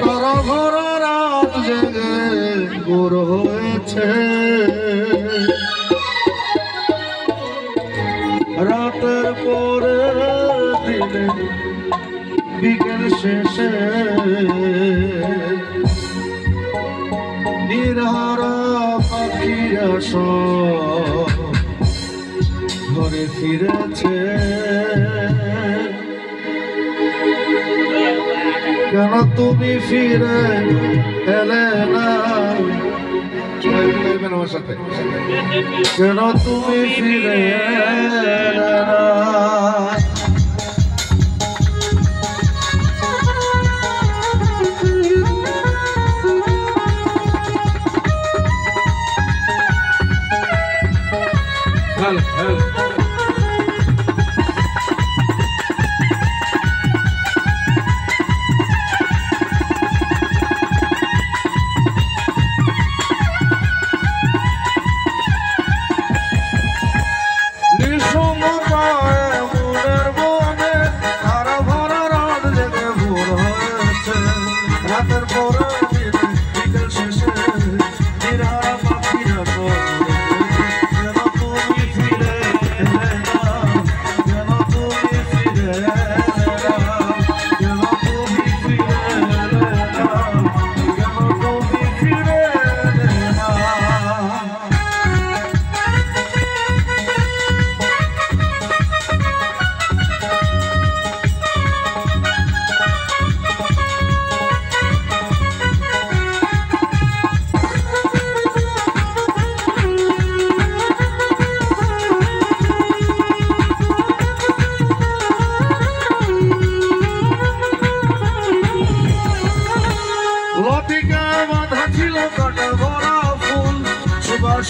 তারা ভরা রাত জেগে ভোর হয়েছে, রাতের পরে দিনে বিকেল শেষে নিরহারা পাখিরা সব ঘরে ফিরেছে। কেন তুমি ফিরে এলে না? আমার সাথে কেন তুমি ফিরে এলে না?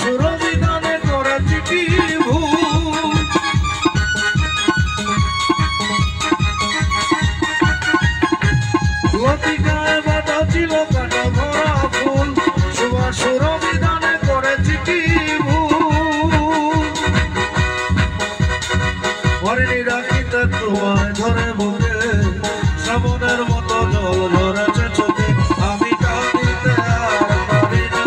সুরবিধানে করে চিঠি ভুল, লতিকায় বাঁধা ছিল কাটা ভরা ফুল, সুরবিধানে করে চিঠি ভুল। হরিণী রাখিতে তোমায় ধরে বুকে, শ্রাবণের মতো জল ধরেছে চোখে, আমি কাঁদিতে আর পারি না।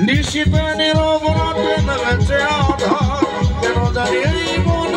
নিশিতে নীরব রাতে নেমেছে আধার, কেন জানি এই মন